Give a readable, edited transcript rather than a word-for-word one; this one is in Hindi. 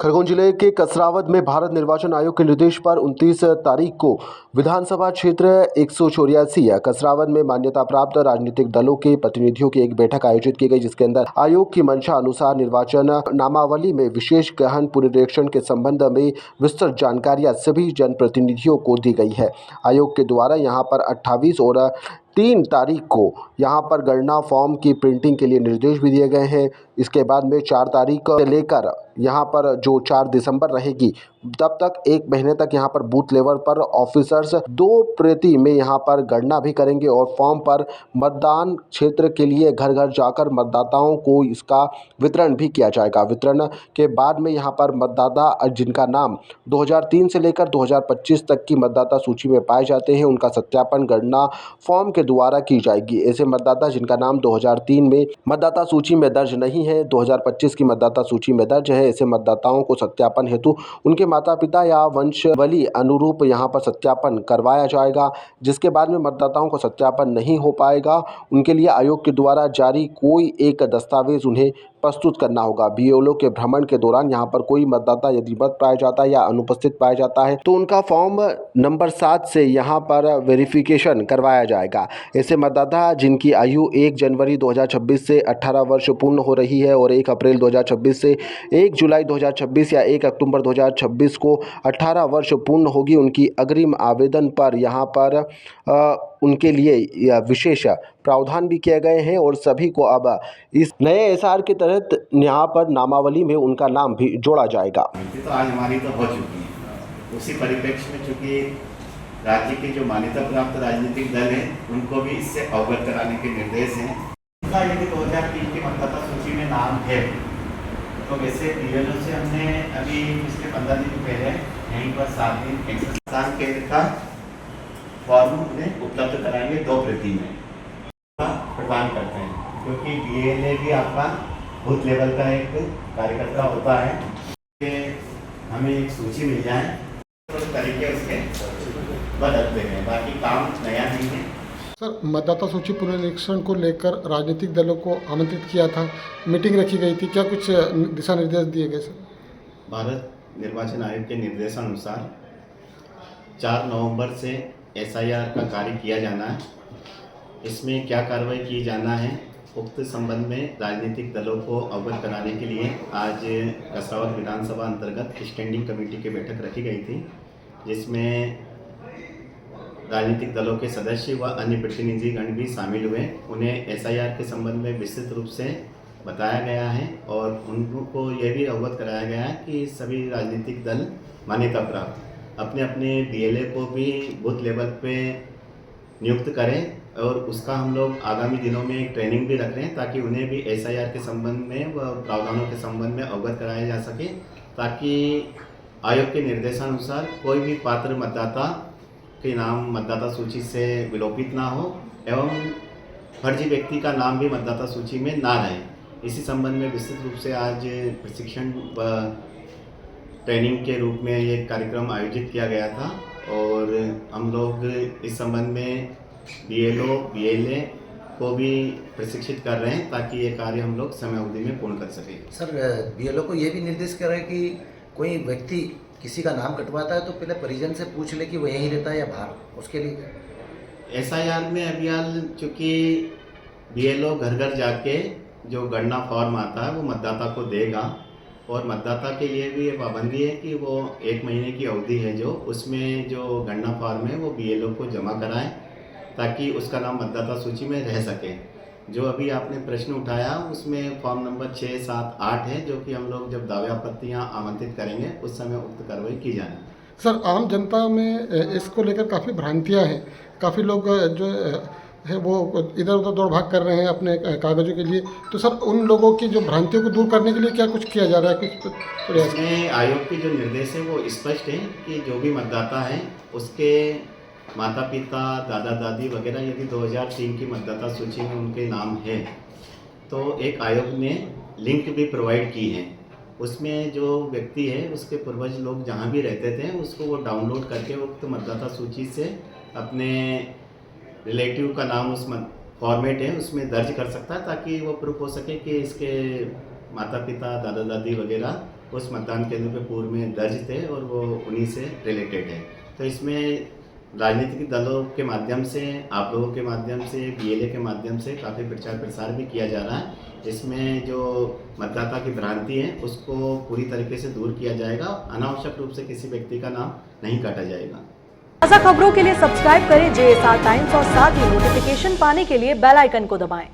खरगोन जिले के कसरावद में भारत निर्वाचन आयोग के निर्देश पर 29 तारीख को विधानसभा क्षेत्र 184 कसरावद में मान्यता प्राप्त राजनीतिक दलों के प्रतिनिधियों की एक बैठक आयोजित की गई, जिसके अंदर आयोग की मंशा अनुसार निर्वाचन नामावली में विशेष गहन पुनरीक्षण के संबंध में विस्तृत जानकारियां सभी जनप्रतिनिधियों को दी गई है। आयोग के द्वारा यहां पर 28 और 3 तारीख को यहां पर गणना फॉर्म की प्रिंटिंग के लिए निर्देश भी दिए गए हैं। इसके बाद में 4 तारीख से लेकर यहां पर जो 4 दिसंबर रहेगी, तब तक 1 महीने तक यहां पर बूथ लेवल पर ऑफिसर्स 2 प्रति में यहां पर गणना भी करेंगे और फॉर्म पर मतदान क्षेत्र के लिए घर घर जाकर मतदाताओं को इसका वितरण भी किया जाएगा। वितरण के बाद में यहां पर मतदाता जिनका नाम 2003 से लेकर 2025 तक की मतदाता सूची में पाए जाते हैं, उनका सत्यापन गणना फॉर्म के द्वारा की जाएगी। ऐसे मतदाता जिनका नाम 2003 में मतदाता सूची में दर्ज नहीं है, 2025 की मतदाता सूची में दर्ज है, ऐसे मतदाताओं को सत्यापन हेतु उनके माता पिता या वंशावली अनुरूप यहां पर सत्यापन करवाया जाएगा। जिसके बाद में मतदाताओं को सत्यापन नहीं हो पाएगा, उनके लिए आयोग के द्वारा जारी कोई एक दस्तावेज उन्हें प्रस्तुत करना होगा। बीएलओ के भ्रमण के दौरान यहां पर कोई मतदाता यदि मत पाया जाता है या अनुपस्थित पाया जाता है तो उनका फॉर्म नंबर 7 से यहां पर वेरिफिकेशन करवाया जाएगा। ऐसे मतदाता जिनकी आयु 1 जनवरी 2026 से 18 वर्ष पूर्ण हो रही है और 1 अप्रैल 2026 से 1 जुलाई 2026 या 1 अक्टूबर 2026 को 18 वर्ष पूर्ण होगी, उनकी अग्रिम आवेदन पर यहाँ पर उनके लिए विशेष प्रावधान भी किए गए हैं और सभी को अब इस नए एसआर के तहत यहाँ पर नामावली में उनका नाम भी जोड़ा जाएगा। तो आज हमारी तो हो चुकी है। उसी परिप्रेक्ष्य में चूँकि राज्य के जो मान्यता प्राप्त राजनीतिक दल हैं उनको भी इससे अवगत कराने के निर्देश हैं। उनका यदि 2003 की मतदाता सूची में नाम है तो वैसे बीएलओ से हमने अभी पिछले 15 दिन पहले यहीं पर 7 दिन किसान केंद्र का फॉर्म उन्हें उपलब्ध कराएंगे 2 प्रति में प्रदान करते हैं, क्योंकि बीएलए भी आपका बूथ लेवल का एक कार्यकर्ता होता है कि हमें एक सूची मिल जाए तो तरीके उसके बदलते हैं, बाकी काम नया नहीं है। सर, मतदाता सूची पुनरीक्षण को लेकर राजनीतिक दलों को आमंत्रित किया था, मीटिंग रखी गई थी, क्या कुछ दिशा निर्देश दिए गए सर? भारत निर्वाचन आयोग के निर्देशानुसार 4 नवंबर से एसआईआर का कार्य किया जाना है। इसमें क्या कार्रवाई की जाना है उक्त संबंध में राजनीतिक दलों को अवगत कराने के लिए आज कसरावद विधानसभा अंतर्गत स्टैंडिंग कमेटी की बैठक रखी गई थी, जिसमें राजनीतिक दलों के सदस्य व अन्य प्रतिनिधिगण भी शामिल हुए। उन्हें एसआईआर के संबंध में विस्तृत रूप से बताया गया है और उनको यह भी अवगत कराया गया है कि सभी राजनीतिक दल मान्यता प्राप्त अपने अपने बीएलए को भी बूथ लेवल पे नियुक्त करें और उसका हम लोग आगामी दिनों में एक ट्रेनिंग भी रख रहे हैं ताकि उन्हें भी एसआईआर के संबंध में व प्रावधानों के संबंध में अवगत कराया जा सके, ताकि आयोग के निर्देशानुसार कोई भी पात्र मतदाता के नाम मतदाता सूची से विलोपित ना हो एवं फर्जी व्यक्ति का नाम भी मतदाता सूची में ना रहे। इसी संबंध में विस्तृत रूप से आज प्रशिक्षण व ट्रेनिंग के रूप में ये कार्यक्रम आयोजित किया गया था और हम लोग इस संबंध में बीएलओ बीएलए को भी प्रशिक्षित कर रहे हैं ताकि ये कार्य हम लोग समय अवधि में पूर्ण कर सकें। सर, बीएलओ को ये भी निर्देश कर रहे हैं कि कोई व्यक्ति किसी का नाम कटवाता है तो पहले परिजन से पूछ ले कि वो यहीं रहता है या बाहर, उसके लिए एसआईआर में अभियान चूँकि बीएलओ घर घर जाके जो गणना फॉर्म आता है वो मतदाता को देगा और मतदाता के लिए भी ये पाबंदी है कि वो 1 महीने की अवधि है जो उसमें जो गणना फॉर्म है वो बीएलओ को जमा कराएं ताकि उसका नाम मतदाता सूची में रह सके। जो अभी आपने प्रश्न उठाया उसमें फॉर्म नंबर 6, 7, 8 है, जो कि हम लोग जब दावे आपत्तियाँ आमंत्रित करेंगे उस समय उक्त कार्रवाई की जाएगी। सर, आम जनता में इसको लेकर काफ़ी भ्रांतियाँ हैं, काफ़ी लोग जो है वो इधर उधर दौड़ भाग कर रहे हैं अपने कागज़ों के लिए, तो सर उन लोगों की जो भ्रांतियों को दूर करने के लिए क्या कुछ किया जा रहा है? कुछ प्रयास? इसमें आयोग के जो निर्देश है वो स्पष्ट है कि जो भी मतदाता है उसके माता पिता दादा दादी वगैरह यदि 2003 की मतदाता सूची में उनके नाम है तो एक आयोग ने लिंक भी प्रोवाइड की है। उसमें जो व्यक्ति है उसके पूर्वज लोग जहाँ भी रहते थे उसको वो डाउनलोड करके उक्त मतदाता सूची से अपने रिलेटिव का नाम उस फॉर्मेट है उसमें दर्ज कर सकता है ताकि वो प्रूफ हो सके कि इसके माता पिता दादा दादी वगैरह उस मतदान केंद्र पे पूर्व में दर्ज थे और वो उन्हीं से रिलेटेड है। तो इसमें राजनीतिक दलों के माध्यम से, आप लोगों के माध्यम से, बीएलए के माध्यम से काफ़ी प्रचार प्रसार भी किया जा रहा है। इसमें जो मतदाता की भ्रांति है उसको पूरी तरीके से दूर किया जाएगा। अनावश्यक रूप से किसी व्यक्ति का नाम नहीं काटा जाएगा। ताज़ा खबरों के लिए सब्सक्राइब करें JSR टाइम्स और साथ ही नोटिफिकेशन पाने के लिए बेल आइकन को दबाएं।